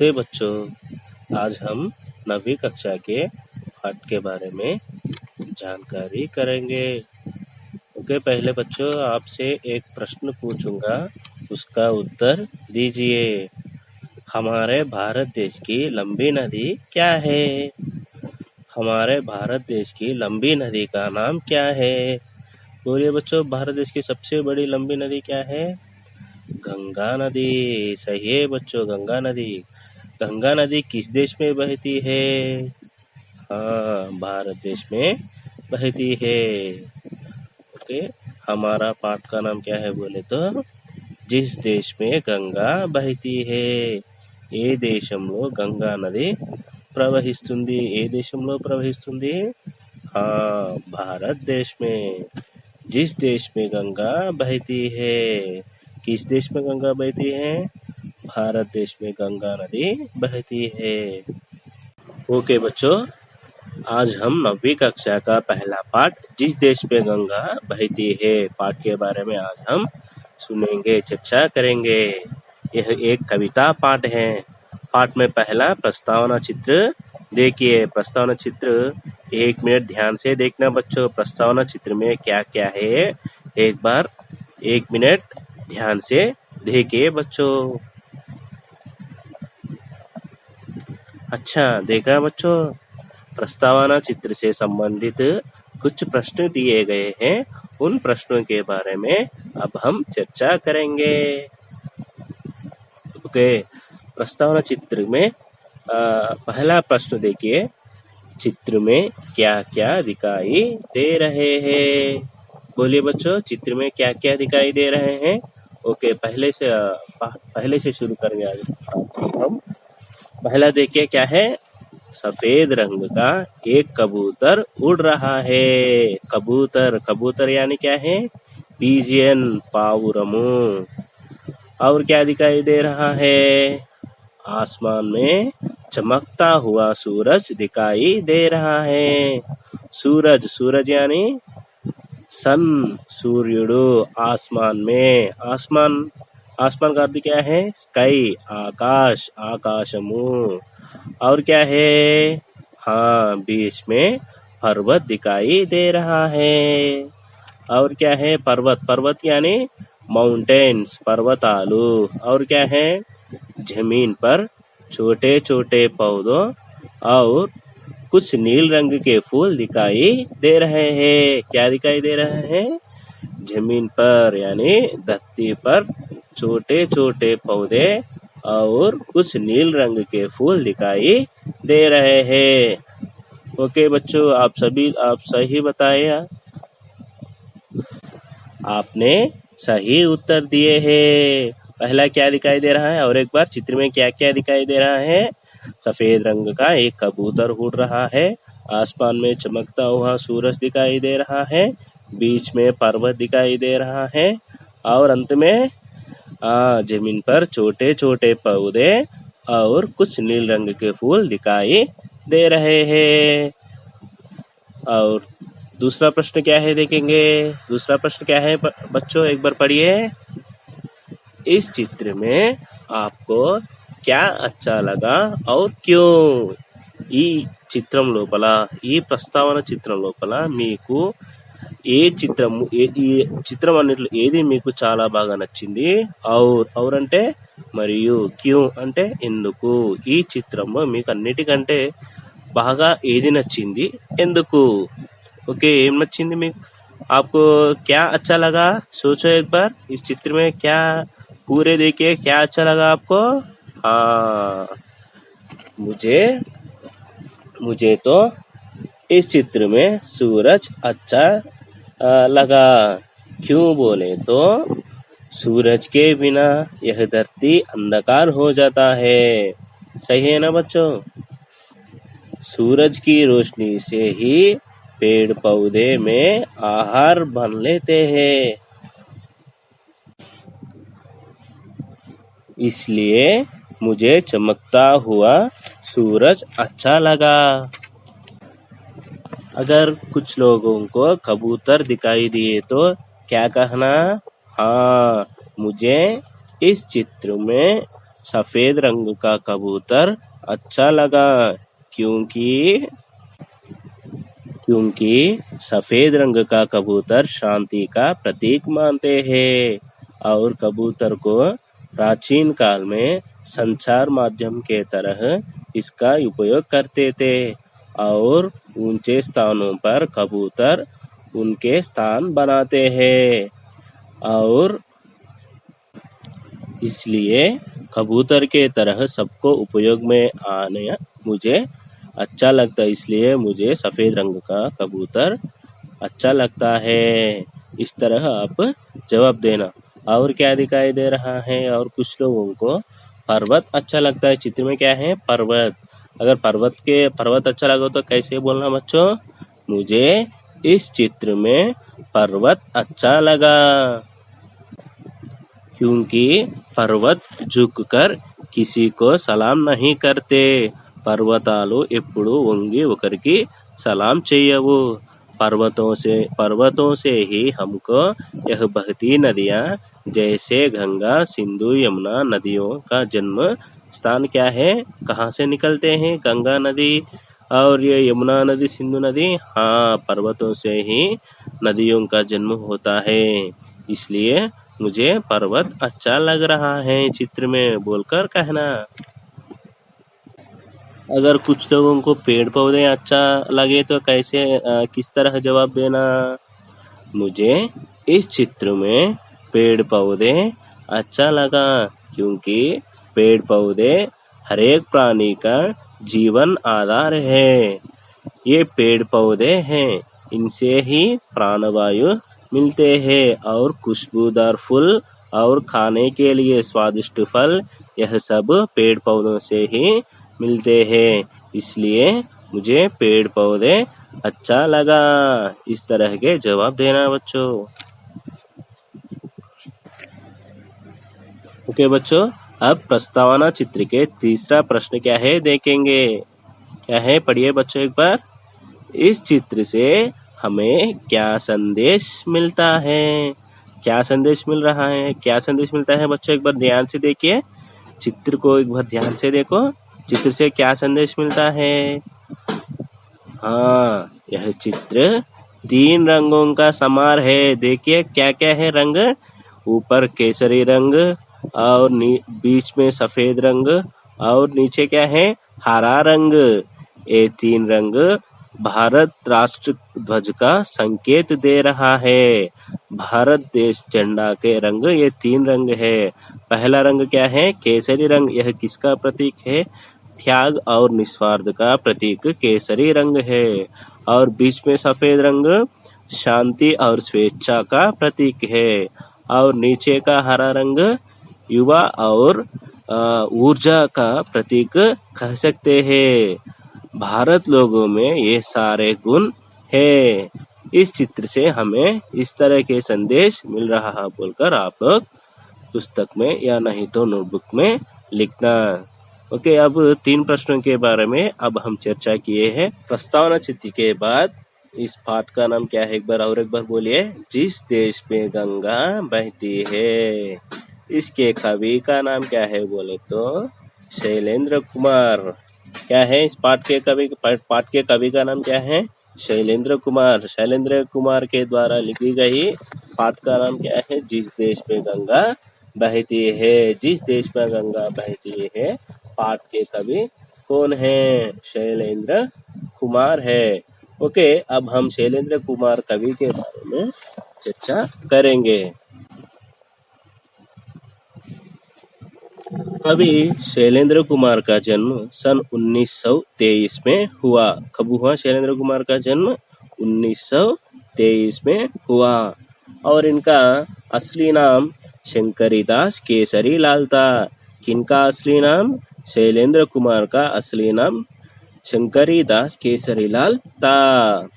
नमस्ते बच्चों, आज हम 9वीं कक्षा के पाठ के बारे में जानकारी करेंगे। ओके, पहले बच्चों आपसे एक प्रश्न पूछूंगा, उसका उत्तर दीजिए। हमारे भारत देश की लंबी नदी क्या है? हमारे भारत देश की लंबी नदी का नाम क्या है? बोलिए बच्चों, भारत देश की सबसे बड़ी लंबी नदी क्या है? गंगा नदी। सही है बच्चों, गंगा नदी। गंगा नदी किस देश में बहती है? हाँ, भारत देश में बहती है। ओके, हमारा पाठ का नाम क्या है बोले तो, जिस देश में गंगा बहती है ఏ దేశంలో గంగా నది ప్రవహిస్తుంది? ఏ దేశంలో ప్రవహిస్తుంది? हाँ, भारत देश में। जिस देश में गंगा बहती है। किस देश में गंगा बहती है? भारत देश में गंगा नदी बहती है। ओके बच्चों, आज हम 9वीं कक्षा का पहला पाठ जिस देश में गंगा बहती है पाठ के बारे में आज हम सुनेंगे, चर्चा करेंगे। यह एक कविता पाठ है। पाठ में पहला प्रस्तावना चित्र देखिए। प्रस्तावना चित्र 1 मिनट ध्यान से देखना बच्चों। प्रस्तावना चित्र में क्या क्या है एक बार 1 मिनट ध्यान से देखिए बच्चों। अच्छा, देखा बच्चों? प्रस्तावना चित्र से संबंधित कुछ प्रश्न दिए गए हैं, उन प्रश्नों के बारे में अब हम चर्चा करेंगे। ओके, प्रस्तावना चित्र में पहला प्रश्न देखिए। चित्र में क्या क्या दिखाई दे रहे हैं? बोलिए बच्चों, चित्र में क्या क्या दिखाई दे रहे हैं? ओके, पहले से शुरू करेंगे आज हम। पहला देखिए क्या है? सफेद रंग का एक कबूतर उड़ रहा है। कबूतर यानी क्या है? पिजियन, पाउरमू। और क्या दिखाई दे रहा है? आसमान में चमकता हुआ सूरज दिखाई दे रहा है। सूरज यानी सन, सूर्युडु। आसमान में, आसमान का अर्थ क्या है? स्काई, आकाश, आकाशमु। और क्या है? हाँ, बीच में पर्वत दिखाई दे रहा है। और क्या है? पर्वत यानी माउंटेन्स, पर्वतालु। और क्या है? जमीन पर छोटे छोटे पौधों और कुछ नील रंग के फूल दिखाई दे रहे हैं। क्या दिखाई दे रहे हैं? जमीन पर यानी धरती पर छोटे छोटे पौधे और कुछ नील रंग के फूल दिखाई दे रहे हैं। ओके बच्चों, आप सही बताए। आपने सही उत्तर दिए हैं। पहला क्या दिखाई दे रहा है? और एक बार चित्र में क्या क्या दिखाई दे रहा है? सफेद रंग का एक कबूतर उड़ रहा है। आसमान में चमकता हुआ सूरज दिखाई दे रहा है। बीच में पर्वत दिखाई दे रहा है। और अंत में जमीन पर छोटे छोटे पौधे और कुछ नील रंग के फूल दिखाई दे रहे हैं। और दूसरा प्रश्न क्या है देखेंगे। दूसरा प्रश्न क्या है बच्चों, एक बार पढ़िए। इस चित्र में आपको क्या अच्छा लगा और क्यों? ఈ చిత్రం లోపల, ఈ ప్రస్తావన చిత్రం లోపల మీకు ఈ చిత్రం అన్నిట్లో ఏది మీకు చాలా బాగా నచ్చింది? ఔర్ అంటే మరియు, క్యూ అంటే ఎందుకు? ఈ చిత్రంలో మీకు అన్నిటికంటే బాగా ఏది నచ్చింది, ఎందుకు? ओके, ఏం నచ్చింది మీకు? आपको क्या अच्छा लगा? सोचो एक बार, इस चित्र में क्या पूरे देखिए, क्या अच्छा लगा आपको? हाँ, मुझे तो इस चित्र में सूरज अच्छा लगा। क्यों बोले तो सूरज के बिना यह धरती अंधकार हो जाता है। सही है ना बच्चों? सूरज की रोशनी से ही पेड़ पौधे में आहार बन लेते हैं। इसलिए मुझे चमकता हुआ सूरज अच्छा लगा। अगर कुछ लोगों को कबूतर दिखाई दिए तो क्या कहना? हाँ, मुझे इस चित्र में सफेद रंग का कबूतर अच्छा लगा क्योंकि सफेद रंग का कबूतर शांति का प्रतीक मानते हैं और कबूतर को प्राचीन काल में संचार माध्यम के तरह इसका उपयोग करते थे और ऊंचे स्थानों पर कबूतर उनके स्थान बनाते हैं और इसलिए कबूतर के तरह सबको उपयोग में आने मुझे अच्छा लगता है, इसलिए मुझे सफेद रंग का कबूतर अच्छा लगता है। इस तरह आप जवाब देना। और क्या दिखाई दे रहा है? और कुछ लोगों को पर्वत अच्छा लगता है। चित्र में क्या है? पर्वत। अगर पर्वत अच्छा लगा तो कैसे बोलना बच्चों? मुझे इस चित्र में पर्वत अच्छा लगा क्योंकि पर्वत झुककर किसी को सलाम नहीं करते। पर्वताలు ఎప్పుడు వంగి ఒకరికి सलाम చేయవు। पर्वतों से ही हमको यह बहती नदियाँ जैसे गंगा, सिंधु, यमुना नदियों का जन्म स्थान क्या है? कहाँ से निकलते हैं गंगा नदी और ये यमुना नदी, सिंधु नदी? हाँ, पर्वतों से ही नदियों का जन्म होता है। इसलिए मुझे पर्वत अच्छा लग रहा है चित्र में बोलकर कहना। अगर कुछ लोगों को पेड़ पौधे अच्छा लगे तो कैसे किस तरह जवाब देना? मुझे इस चित्र में पेड़ पौधे अच्छा लगा क्योंकि पेड़ पौधे हर एक प्राणी का जीवन आधार है। ये पेड़ पौधे हैं, इनसे ही प्राणवायु मिलते हैं और खुशबूदार फूल और खाने के लिए स्वादिष्ट फल, यह सब पेड़ पौधों से ही मिलते हैं। इसलिए मुझे पेड़ पौधे अच्छा लगा। इस तरह के जवाब देना बच्चों। ओके बच्चों, अब प्रस्तावना चित्र के तीसरा प्रश्न क्या है देखेंगे। क्या है? पढ़िए बच्चों एक बार। इस चित्र से हमें क्या संदेश मिलता है? क्या संदेश मिल रहा है? क्या संदेश मिलता है बच्चों? एक बार ध्यान से देखिए, चित्र को एक बार ध्यान से देखो। चित्र से क्या संदेश मिलता है? हाँ, यह चित्र 3 रंगों का समार है। देखिए क्या क्या है रंग? ऊपर केसरी रंग और बीच में सफेद रंग और नीचे क्या है? हरा रंग। ये 3 रंग भारत राष्ट्र ध्वज का संकेत दे रहा है। भारत देश झंडा के रंग ये 3 रंग है। पहला रंग क्या है? केसरी रंग। यह किसका प्रतीक है? त्याग और निस्वार्थ का प्रतीक केसरी रंग है। और बीच में सफेद रंग शांति और स्वेच्छा का प्रतीक है। और नीचे का हरा रंग युवा और ऊर्जा का प्रतीक कह सकते हैं। भारत लोगों में ये सारे गुण है। इस चित्र से हमें इस तरह के संदेश मिल रहा है बोलकर आप लोग पुस्तक में या नहीं तो नोटबुक में लिखना। ओके, अब 3 प्रश्नों के बारे में अब हम चर्चा किए हैं। प्रस्तावना चित्र के बाद इस पाठ का नाम क्या है? एक बार बोलिए। जिस देश में गंगा बहती है। इसके कवि का नाम क्या है बोले तो शैलेंद्र कुमार। क्या है इस पाठ के कवि का नाम क्या है? शैलेंद्र कुमार। शैलेंद्र कुमार के द्वारा लिखी गई पाठ का नाम क्या है? जिस देश में गंगा बहती है। जिस देश में गंगा बहती है पाठ के कवि कौन है? शैलेंद्र कुमार है। ओके, अब हम शैलेंद्र कुमार कवि के बारे में चर्चा करेंगे। कवि शैलेंद्र कुमार का जन्म सन 1923 में हुआ। कब हुआ शैलेंद्र कुमार का जन्म? 1923 में हुआ। और इनका असली नाम शंकरीदास केसरी लाल था। किनका असली नाम? शैलेंद्र कुमार का असली नाम शंकरीदास केसरी लाल था।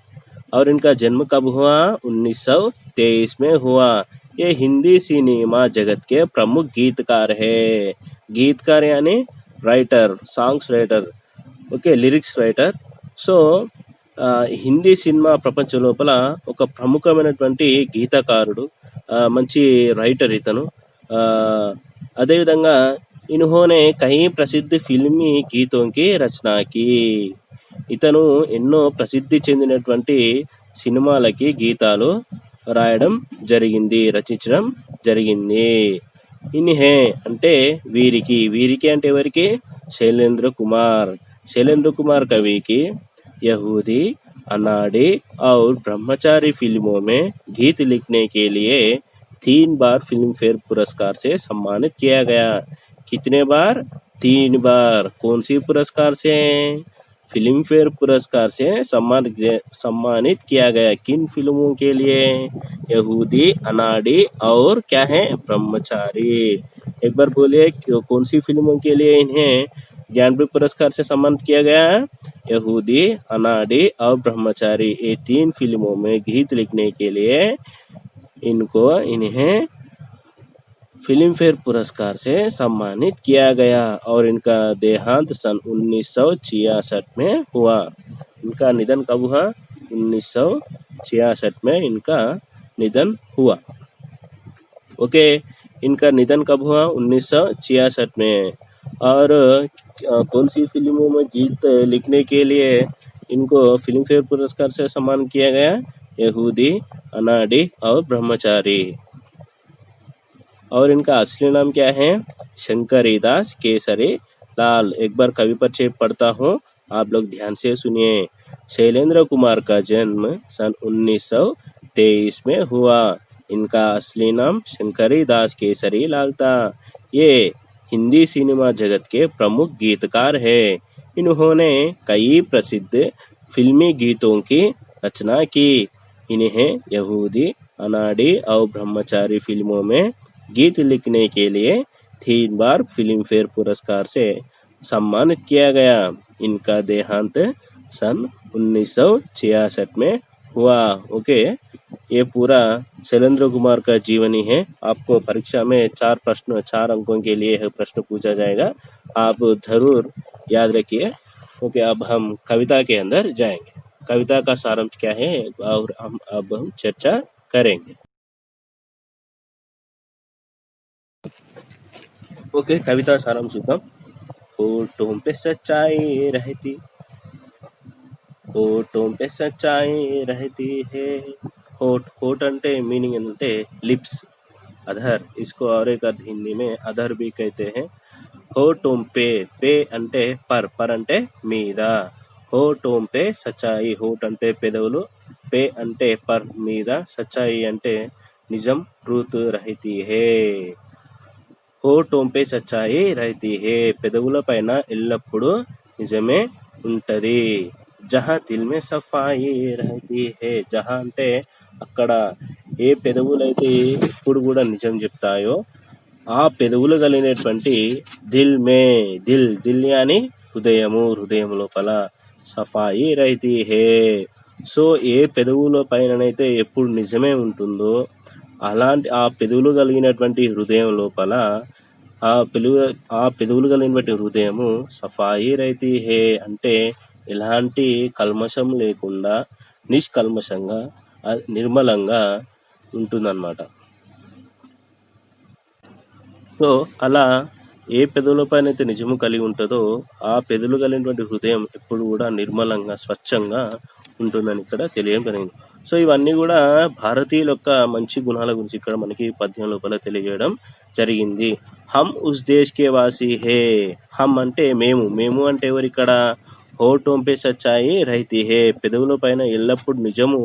और इनका जन्म कब हुआ? 1923 में हुआ। ये हिंदी सिनेमा जगत के प्रमुख गीतकार है। गीतकार यानी writer, songs writer, okay, lyrics writer. So Hindi cinema ప్రపంచం లోపల ఒక ప్రముఖమైనటువంటి గీతకారుడు, మంచి రైటర్ ఇతను. అదేవిధంగా इन्होंने कई प्रसिद्ध फिल्मी गीतों की रचना की। ఇతను ఎన్నో ప్రసిద్ధి చెందినటువంటి సినిమాలకి గీతాలు రాయడం జరిగింది, రచించడం జరిగింది. ఇన్హే అంటే వీరికి, వీరికి అంటే ఎవరికి? शैलेंद्र कुमार। शैलेंद्र कुमार कवि की यहूदी, अनाड़ी और ब्रह्मचारी फिल्मों में गीत लिखने के लिए 3 बार फिल्म फेयर पुरस्कार से सम्मानित किया गया। कितने बार? 3 बार। कौन सी पुरस्कार से? फिल्म फेयर पुरस्कार से सम्मानित किया गया। किन फिल्मों के लिए? यहूदी, अनाड़ी और क्या है? ब्रह्मचारी। एक बार बोलिए, कौन सी फिल्मों के लिए इन्हें ज्ञानपीठ पुरस्कार से सम्मानित किया गया? यहूदी, अनाड़ी और ब्रह्मचारी, ये 3 फिल्मों में गीत लिखने के लिए इन्हें फिल्म फेयर पुरस्कार से सम्मानित किया गया। और इनका देहांत सन 1966 में हुआ। इनका निधन कब हुआ? 1966 में इनका निधन हुआ। ओके, इनका निधन कब हुआ? 1966 में। और कौन सी फिल्मों में गीत लिखने के लिए इनको फिल्म फेयर पुरस्कार से सम्मान किया गया? यहूदी, अनाड़ी और ब्रह्मचारी। और इनका असली नाम क्या है? शंकरीदास केसरी लाल। एक बार कवि परिचय पढ़ता हूँ, आप लोग ध्यान से सुनिए। शैलेंद्र कुमार का जन्म सन 1923 में हुआ। इनका असली नाम शंकरीदास केसरी लाल था। ये हिंदी सिनेमा जगत के प्रमुख गीतकार है। इन्होंने कई प्रसिद्ध फिल्मी गीतों की रचना की। इन्हें यहूदी, अनाड़ी और ब्रह्मचारी फिल्मों में गीत लिखने के लिए 3 बार फिल्म फेयर पुरस्कार से सम्मानित किया गया। इनका देहांत सन 1966 में हुआ। ओके, ये पूरा शैलेंद्र कुमार का जीवनी है। आपको परीक्षा में 4 प्रश्न 4 अंकों के लिए प्रश्न पूछा जाएगा, आप जरूर याद रखिए। ओके, अब हम कविता के अंदर जाएंगे। कविता का सारांश क्या है और अब हम चर्चा करेंगे। ओके, कविता सारांश చూద్దాం। होठों पे सच्चाई रहती, होठों पे सच्चाई रहती है। होठ, होठ అంటే మీనింగ్ ఏంటంటే लिप्स, अधर। इसको और एक अर्थ हिंदी में अधर भी कहते हैं। होठों पे, पे అంటే पर, पर అంటే మీద। होठों पे सच्चाई, होठ అంటే పెదవులు, पे అంటే पर మీద, सच्चाई అంటే నిజం, ట్రూత్ रहती है। होठों पे सच्चाई रहती है, పెదవుల పైన ఎల్లప్పుడూ నిజమే ఉంటది। జహా దిల్ మే సఫాయి रहती है, జహా అంటే అక్కడ, ఏ పెదవులైతే ఎప్పుడు కూడా నిజం చెప్తాయో ఆ పెదవులు కలిగినటువంటి దిల్ మే, దిల్, దిల్ యాని హృదయము, హృదయం లోపల, సఫాయి रहती है। సో ఏ పెదవుల పైననైతే ఎప్పుడు నిజమే ఉంటుందో అలాంటి ఆ పెదవులు కలిగినటువంటి హృదయం లోపల ఆ పెదవులు కలిగినటువంటి హృదయము సఫాయి रहती है అంటే ఎలాంటి కల్మషం లేకుండా నిష్కల్మషంగా నిర్మలంగా ఉంటుందన్నమాట। సో అలా ఏ పెదవుల పైన అయితే నిజము కలిగి ఉంటుందో ఆ పెదవులు కలిగినటువంటి హృదయం ఎప్పుడు కూడా నిర్మలంగా, స్వచ్ఛంగా ఉంటుందని ఇక్కడ తెలియడం జరిగింది। సో ఇవన్నీ కూడా భారతీయుల యొక్క మంచి గుణాల గురించి ఇక్కడ మనకి పద్యం లోపల తెలియజేయడం జరిగింది। హమ్ ఉస్ దేశ్ కే వాసి హే, హమ్ అంటే మేము, మేము అంటే ఎవరు ఇక్కడ? होठों पे सच्चाई रहती है, పెదవుల పైన ఎల్లప్పుడు నిజము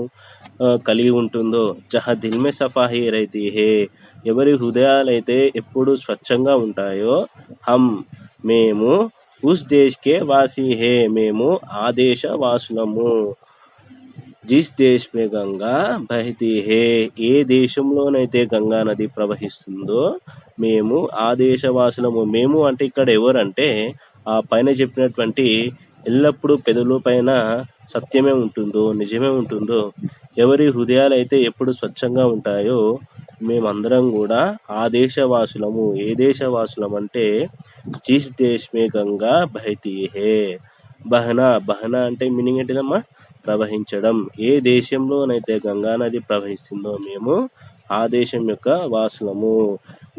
కలిగి ఉంటుందో, జహా దిల్ మే సఫాయి रहती है, ఎవరి హృదయాలైతే ఎప్పుడు స్వచ్ఛంగా ఉంటాయో, హమ్ మేము, ఉస్ దేశ్ కే వాసి హే మేము ఆ దేశ వాసులము, జిస్ దేశ్ మే గంగా బహతి హే ఏ దేశంలోనైతే గంగా నది ప్రవహిస్తుందో మేము ఆ దేశవాసులము। మేము అంటే ఇక్కడ ఎవరంటే ఆ పైన చెప్పినటువంటి ఎల్లప్పుడూ పెదవుల పైన సత్యమే ఉంటుందో, నిజమే ఉంటుందో, ఎవరి హృదయాలైతే ఎప్పుడు స్వచ్ఛంగా ఉంటాయో మేమందరం కూడా ఆ దేశవాసులము। ఏ దేశవాసులం అంటే జిస్ దేశ్ మే గంగా బహతి హే, బహనా, బహనా అంటే మీనింగ్ ఏంటిదమ్మా? ప్రవహించడం। ఏ దేశంలోనైతే గంగా నది ప్రవహిస్తుందో మేము ఆ దేశం యొక్క వాసులము.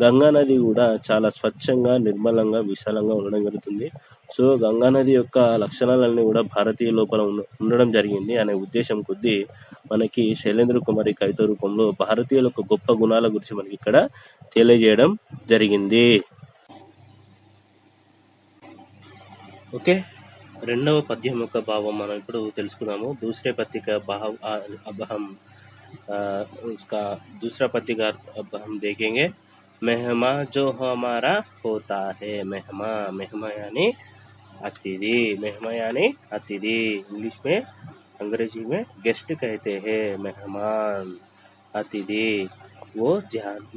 గంగా నది కూడా చాలా స్వచ్ఛంగా, నిర్మలంగా, విశాలంగా ఉండడం జరుగుతుంది. సో గంగా నది యొక్క లక్షణాలన్నీ కూడా భారతీయ లోపల ఉండడం జరిగింది అనే ఉద్దేశం కొద్దీ మనకి శైలేంద్ర కుమారి కవిత రూపంలో భారతీయుల యొక్క గొప్ప గుణాల గురించి మనకి ఇక్కడ తెలియజేయడం జరిగింది. ఓకే, రెండవ పద్యం యొక్క భావం మనం ఇప్పుడు తెలుసుకున్నాము. दूसरे पद्य का भाव अब हम उसका दूसरा पद्य का अब हम देखेंगे। मेहमा जो हमारा होता है, मेहमा मेहमा यानी अतिथि, मेहमा यानी अतिथि, इंग्लिश में अंग्रेजी में गेस्ट कहते हैं, मेहमान अतिथि, वो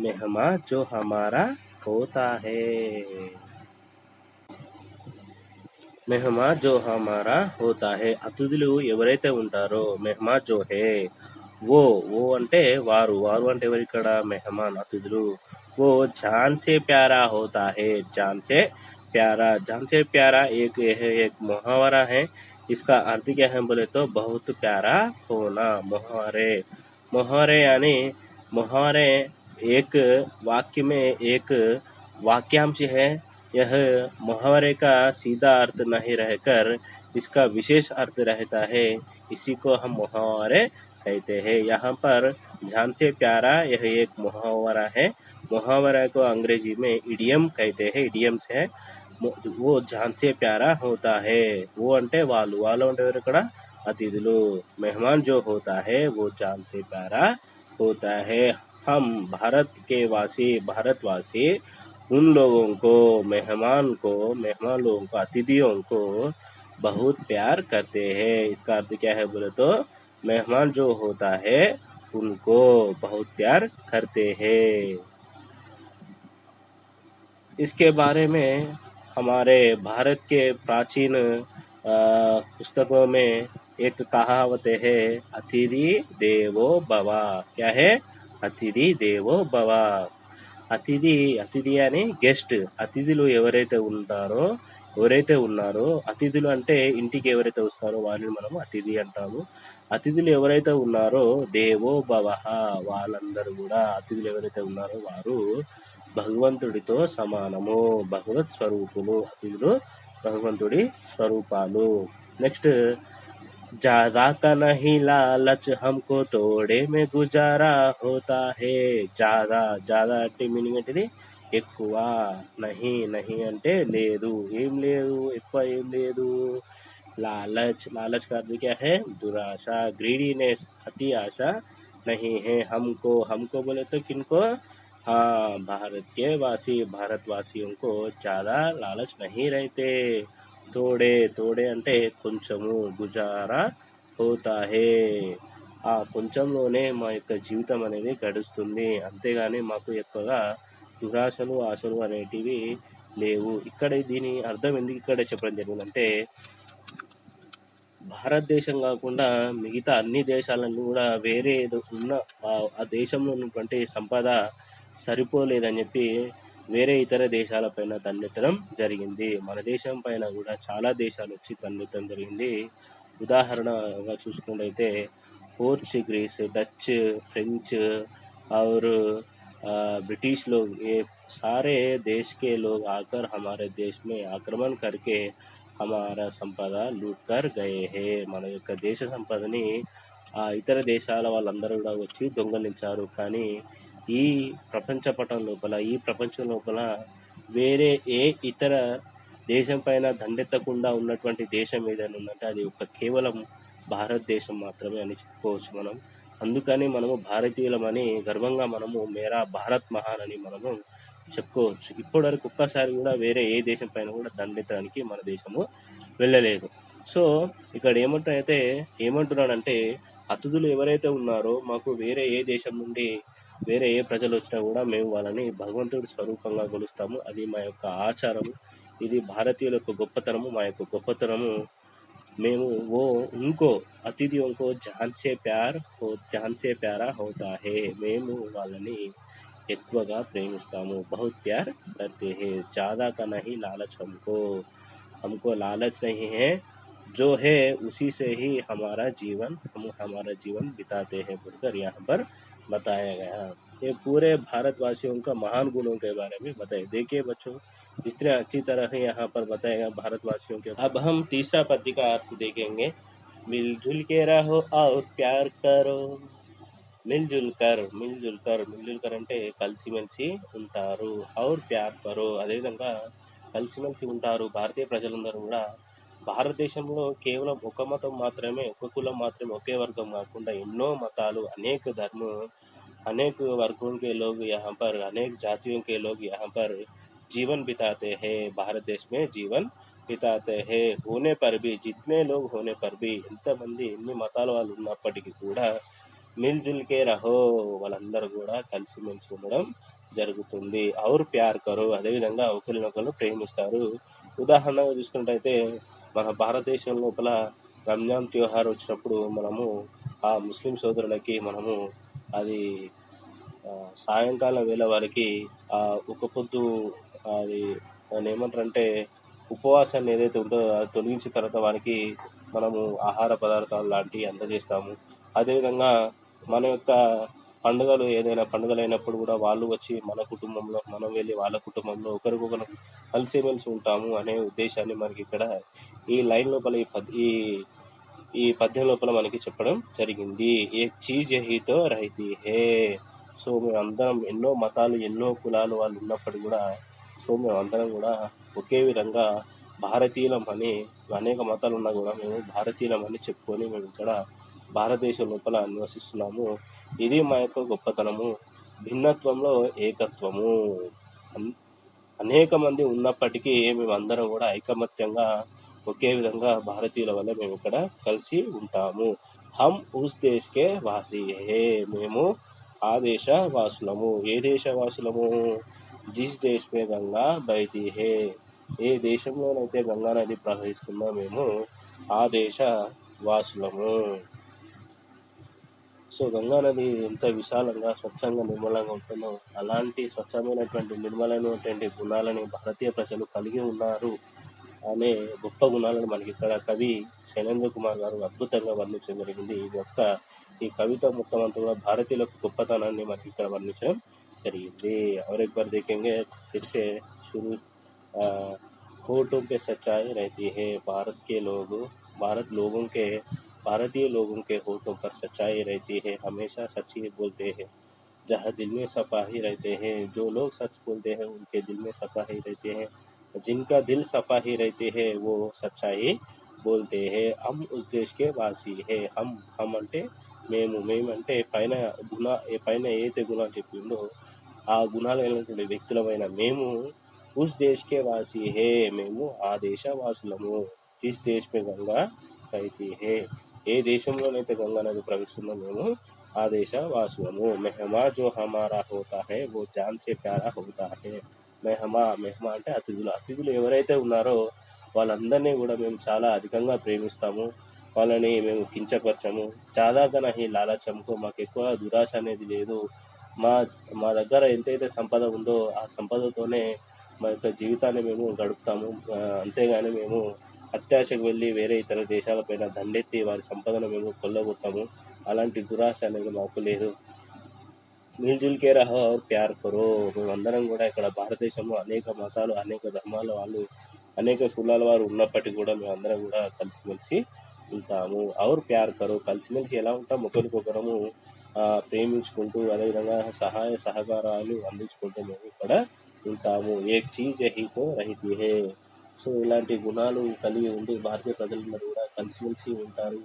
मेहमा जो हमारा होता है, మెహమా జో హమారా హోతా హే, అతిథులు ఎవరైతే ఉంటారో, మెహమా జో హే ఓ అంటే వారు, వారు అంటే ఎవరు ఇక్కడ, మెహమాన్ అతిథులు, वो जान से प्यारा होता है, जान से प्यारा, जान से प्यारा एक मुहावरा है। इसका अर्थ क्या है बोले तो बहुत प्यारा होना, मुहावरे, मुहावरे यानी मुहावरे एक वाक्य में एक वाक्यांश है। यह मुहावरे का सीधा अर्थ नहीं रहकर इसका विशेष अर्थ रहता है, इसी को हम मुहावरे कहते हैं। यहाँ पर जान से प्यारा यह एक मुहावरा है। मुहावरा को अंग्रेजी में इडियम कहते हैं, इडियम्स है। वो जान से प्यारा होता है, वो अंटे वालू, वालू अंटे ఇక్కడ अतिथुलु, मेहमान जो होता है वो जान से प्यारा होता है। हम भारत के वासी, भारतवासी उन लोगों को, मेहमान लोगों को, अतिथियों को बहुत प्यार करते हैं। इसका अर्थ क्या है बोले तो मेहमान जो होता है उनको बहुत प्यार करते हैं। इसके बारे में हमारे भारत के प्राचीन पुस्तकों में एक कहावत है, अतिथि देवो भव। क्या है? अतिथि देवो भव। అతిథి, అతిథి అని గెస్ట్, అతిథులు ఎవరైతే ఉన్నారో, అతిథులు అంటే ఇంటికి ఎవరైతే వస్తారో వాళ్ళని మనం అతిథి అంటాము. అతిథులు ఎవరైతే ఉన్నారో దేవో భవః, వాళ్ళందరూ కూడా, అతిథులు ఎవరైతే ఉన్నారో వారు భగవంతుడితో సమానము, భగవత్ స్వరూపులు, అతిథులు భగవంతుడి స్వరూపాలు. నెక్స్ట్, ज्यादा का नहीं लालच हमको तोड़े में गुजारा होता है। ज्यादा, ज्यादा అంటే మీనింగ్ ఏంటిది, ఎక్కువ, नहीं नहीं అంటే లేదు, ఏం లేదు, ఎక్కువ ఏం లేదు. लालच, लालच का अर्थ क्या है, दुराशा, ग्रीडीनेस, अति आशा नहीं है। हमको, हमको बोले तो किनको, हाँ भारत के वासी, भारतवासियों को ज्यादा लालच नहीं रहते। తోడే, తోడే అంటే కొంచెము, గుజారా హోతా హే, ఆ కొంచెంలోనే మా యొక్క జీవితం అనేది గడుస్తుంది, అంతేగాని మాకు ఎక్కువగా దురాశలు, ఆశలు అనేటివి లేవు. ఇక్కడ దీని అర్థం ఎందుకు ఇక్కడ చెప్పడం జరిగిందంటే, భారతదేశం కాకుండా మిగతా అన్ని దేశాలను కూడా వేరే ఏదో ఉన్న ఆ దేశంలో ఉన్నటువంటి సంపద సరిపోలేదని చెప్పి వేరే ఇతర దేశాలపైన దండెత్తడం జరిగింది. మన దేశం పైన కూడా చాలా దేశాలు వచ్చి దండెత్తడం జరిగింది. ఉదాహరణగా చూసుకున్నట్టయితే पोर्चुगीज, डच, फ्रेंच और ब्रिटिश लोग, ये सारे देश के लोग आकर हमारे देश में आक्रमण करके हमारा संपदा लूट कर गए हैं। మన యొక్క దేశ సంపదని ఇతర దేశాల వాళ్ళందరూ కూడా వచ్చి దొంగలించారు. కానీ ఈ ప్రపంచ పటం లోపల, ఈ ప్రపంచం లోపల వేరే ఏ ఇతర దేశం పైన దండెత్తకుండా ఉన్నటువంటి దేశం ఏదైనా ఉందంటే అది ఒక కేవలం భారతదేశం మాత్రమే అని చెప్పుకోవచ్చు మనం. అందుకని మనము భారతీయులమని గర్వంగా మనము మేరా భారత్ మహాన్ అని మనము చెప్పుకోవచ్చు. ఇప్పటి వరకు ఒక్కసారి కూడా వేరే ఏ దేశం పైన కూడా దండెత్తడానికి మన దేశము వెళ్ళలేదు. సో ఇక్కడ ఏమంటున్నాడంటే అతిథులు ఎవరైతే ఉన్నారో మాకు వేరే ఏ దేశం నుండి వేరే ఏ ప్రజలు వచ్చినా కూడా మేము వాళ్ళని భగవంతుడి స్వరూపంగా కొలుస్తాము. అది మా యొక్క ఆచారము. ఇది భారతీయుల యొక్క గొప్పతనము, మా యొక్క గొప్పతనము. మేము ఉनको అతిథిयों को जान से प्यारा होता है, మేము వాళ్ళని ఎక్కువగా ప్రేమిస్తాము. बहुत प्यार करते हैं, ज्यादा का नहीं लालच हमको लालच नहीं है, जो है उसी से ही हम हमारा जीवन बिताते हैं बोलकर यहाँ पर बताया गया। ये पूरे भारतवासियों का महान गुणों के बारे में बताए। देखिए बच्चों, जितने अच्छी तरह से यहाँ पर बताएगा भारतवासियों के। अब हम तीसरा पद्य का अर्थ देखेंगे। मिलजुल के रहो और प्यार करो। మిల్జుల్ కర్ అంటే కలిసిమెలిసి ఉంటారు. और ప్యార్ కరో అదేవిధంగా కలిసిమెలిసి ఉంటారు. భారతీయ ప్రజలందరూ కూడా భారతదేశంలో కేవలం ఒక మతం మాత్రమే, ఒక కులం మాత్రమే, ఒకే వర్గం కాకుండా ఎన్నో మతాలు, అనేక ధర్మ, अनेक वर्गों के लोग यहाँ पर, अनेक जातियों के लोग यहाँ पर जीवन बिताते हैं. भारत देश में जीवन బితాతే హే. होने पर भी, जितने लोग होने पर भी, ఎంతమంది ఎన్ని మతాల వాళ్ళు ఉన్నప్పటికీ కూడా మిల్జుల్కే రహో, వాళ్ళందరూ కూడా కలిసిమెలిసి ఉండడం జరుగుతుంది. ఔర్ ప్యార్ కరో అదేవిధంగా ఒకరినొకరు ప్రేమిస్తారు. ఉదాహరణగా చూసుకున్నట్టయితే మన భారతదేశం లోపల రంజాన్ త్యోహార్ వచ్చినప్పుడు మనము ఆ ముస్లిం సోదరులకి మనము అది సాయంకాలం వేళ వారికి ఒక పొద్దు అది దాన్ని ఏమంటారంటే ఉపవాసాన్ని ఏదైతే ఉంటుందో అది తొలగించిన తర్వాత వారికి మనము ఆహార పదార్థాలు లాంటివి అందజేస్తాము. అదేవిధంగా మన యొక్క పండుగలు ఏదైనా పండుగలు అయినప్పుడు కూడా వాళ్ళు వచ్చి మన కుటుంబంలో, మనం వెళ్ళి వాళ్ళ కుటుంబంలో ఒకరికొకరు కలిసిమెలిసి ఉంటాము అనే ఉద్దేశాన్ని మనకి ఇక్కడ ఈ లైన్ లోపల ఈ పద్యం లోపల మనకి చెప్పడం జరిగింది. ఏ చీజ్ యహీతో రహితీ హే. సో మేమందరం ఎన్నో మతాలు, ఎన్నో కులాలు వాళ్ళు ఉన్నప్పటికీ కూడా సో మేమందరం కూడా ఒకే విధంగా భారతీయులం అని, అనేక మతాలు ఉన్నా కూడా మేము భారతీయులం అని చెప్పుకొని మేము ఇక్కడ భారతదేశం లోపల నివసిస్తున్నాము. ఇది మా యొక్క గొప్పతనము. భిన్నత్వంలో ఏకత్వము. అనేక మంది ఉన్నప్పటికీ మేమందరం కూడా ఐకమత్యంగా ఒకే విధంగా భారతీయుల వల్ల మేము ఇక్కడ కలిసి ఉంటాము. హమ్ ఉస్ దేశ్కే వాసీ హే. మేము ఆ దేశ వాసులము. ఏ దేశ వాసులము? జిస్ దేశ్ మే గంగా బహతీ హే. ఏ దేశంలోనైతే గంగా నది ప్రవహిస్తుందో మేము ఆ దేశ వాసులము. సో గంగా నది ఎంత విశాలంగా, స్వచ్ఛంగా, నిర్మలంగా ఉంటుందో అలాంటి స్వచ్ఛమైనటువంటి, నిర్మలమైనటువంటి గుణాలని భారతీయ ప్రజలు కలిగి ఉన్నారు అనే గొప్ప గుణాలను మనకి ఇక్కడ కవి శైలేంద్ర కుమార్ గారు అద్భుతంగా వర్ణించడం జరిగింది. ఈ కవిత మొత్తం అంతా కూడా భారతీయుల గొప్పతనాన్ని మనకి ఇక్కడ వర్ణించడం జరిగింది. और एक बार देखेंगे फिर से शुरू. होठों पे सच्चाई रहती है. भारतीय लोगों के होठों पर सच्चाई रहती है. हमेशा सच ही बोलते हैं. जहाँ दिल में सफाई रहते हैं. जो लोग सच बोलते हैं उनके दिल में सफाई रहते हैं. जिनका दिल सफा ही रहते हैं वो सच्चाई बोलते हैं. हम उस देश के वासी है. हम అంటే మేము అంటే పైన ఏదైతే గుణాలు చెప్పిందో ఆ గుణాలు అయినటువంటి వ్యక్తులమైన మేము ఉస్ దేశ్కే వాసి హే. మేము ఆ దేశ వాసులము. జిస్ దేశ్ మే గంగా బహతీ హే. ఏ దేశంలోనైతే గంగా నది ప్రవహిస్తుందో మేము ఆ దేశ వాసులము. మెహమా జో హమారా హోతా హే వో జాన్ సే ప్యారా హోతా హే. మెహమా అంటే అతిథులు ఎవరైతే ఉన్నారో వాళ్ళందరినీ కూడా మేము చాలా అధికంగా ప్రేమిస్తాము. వాళ్ళని మేము కించపరచము. చాలాగా నహి లాలచంకో. మాకు ఎక్కువ దురాశ అనేది లేదు. మా దగ్గర ఎంతైతే సంపద ఉందో ఆ సంపదతోనే మా యొక్క జీవితాన్ని మేము గడుపుతాము. అంతేగాని మేము అత్యాశకు వెళ్ళి వేరే ఇతర దేశాలపైన దండెత్తి వారి సంపదను మేము కొల్లగొట్టాము. అలాంటి దురాశ అనేది మాకు లేదు. మిల్జుల్కే రహో ఔర్ ప్యార్ కరో. మేమందరం కూడా ఇక్కడ భారతదేశంలో అనేక మతాలు, అనేక ధర్మాల వాళ్ళు, అనేక కులాల వారు ఉన్నప్పటికీ కూడా మేమందరం కూడా కలిసిమెలిసి ఉంటాము. ఔర్ ప్యార్ కరో. కలిసిమెలిసి ఎలా ఉంటాం? ఒకరికొకరము ప్రేమించుకుంటూ అదేవిధంగా సహాయ సహకారాలు అందించుకుంటూ మేము ఇక్కడ ఉంటాము. ఏక్ చీజ్ యహీతో రహితీ హే. సో ఇలాంటి గుణాలు కలిగి ఉండి భారతీయ ప్రజలందరూ కూడా కలిసిమెలిసి ఉంటారు.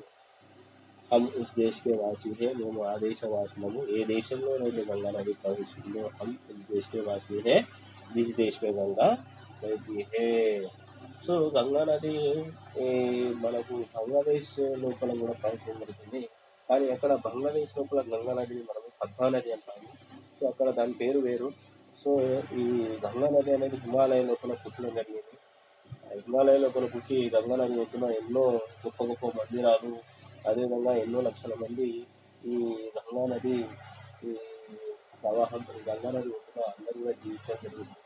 హమ్ ఉస్ దేశ్ కే వాసి హే. మేము ఆ దేశ వాసులము. ఏ దేశంలోనైతే గంగా నది ప్రవహిస్తుందో హమ్ ఉస్ దేశ్ కే వాసి హే. జిస్ దేశ్ మే గంగా బహతీ హే. సో గంగా నది మనకు బంగ్లాదేశ్ లోపల కూడా ప్రవహించడం జరుగుతుంది. కానీ అక్కడ బంగ్లాదేశ్ లోపల గంగా నదిని మనము పద్మా నది అంటాము. సో అక్కడ దాని పేరు వేరు. సో ఈ గంగా నది అనేది హిమాలయ లోపల పుట్టడం జరిగింది. హిమాలయ లోపల పుట్టి గంగా నది ఒడ్డున ఎన్నో గొప్ప గొప్ప మందిరాలు, అదేవిధంగా ఎన్నో లక్షల మంది ఈ గంగా నది ప్రవాహం, గంగా నది ఒడ్డున అందరూ కూడా జీవించడం జరిగింది.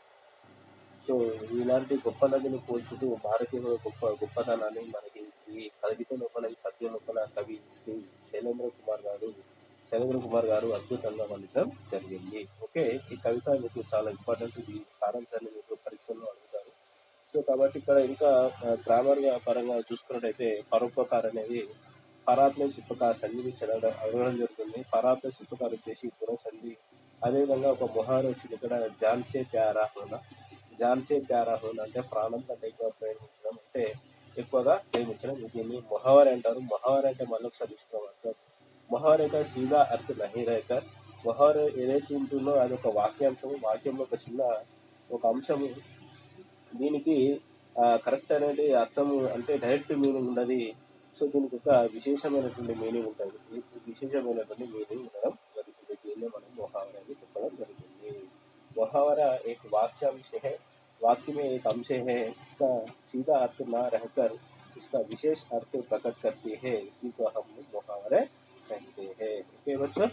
సో ఇలాంటి గొప్ప నదిని పోల్చుతూ భారతీయుల గొప్పతనాన్ని మనకి ఈ కవిత లోపల, ఈ పద్యం లోపల కవి శ్రీ శైలేంద్ర కుమార్ గారు శైలేంద్ర కుమార్ గారు అద్భుతంగా వండించడం జరిగింది. ఓకే, ఈ కవిత మీకు చాలా ఇంపార్టెంట్. ఈ సారాంశాన్ని మీకు పరీక్షల్లో అడుగుతారు. సో కాబట్టి ఇక్కడ ఇంకా గ్రామర్ పరంగా చూసుకున్నట్టయితే పరోపకార్ అనేది పరాత్ ప్లస్ ఉపకార్ సంధిని అడగడం జరుగుతుంది. పరాత్ ప్లస్ ఉపకార్ వచ్చేసి పునఃసంధి. అదేవిధంగా ఒక మొహార్ వచ్చింది ఇక్కడ జాన్సే ప్యారా హోనా. జాన్సే ప్యారా హోనా అంటే ప్రాణం కంటే ఎక్కువ ప్రేమించడం, అంటే ఎక్కువగా ప్రేమించడం. దీన్ని మొహవర్ అంటారు. మొహవర్ అంటే మళ్ళీ ఒకసారి చూసుకోవాలి. మొహవర్ యొక్క సీదా అర్థ నహీ రేకర్. మొహవర్ ఏదైతే ఉంటుందో అది ఒక వాక్యాంశము, వాక్యంలో ఒక చిన్న ఒక అంశము. దీనికి కరెక్ట్ అనేది అర్థము అంటే డైరెక్ట్ మీనింగ్ ఉన్నది. సో దీనికి ఒక విశేషమైనటువంటి మీనింగ్ ఉంటుంది. విశేషమైనటువంటి మీనింగ్ ఉండడం జరుగుతుంది. దీన్నే మనం మొహావర అని చెప్పడం జరుగుతుంది. मुहावरा एक वाक्यांश है, वाक्य में एक अंश है, इसका सीधा अर्थ न रहकर इसका विशेष अर्थ प्रकट करती है, इसी को हम मुहावरे कहते हैं। ओके बच्चों।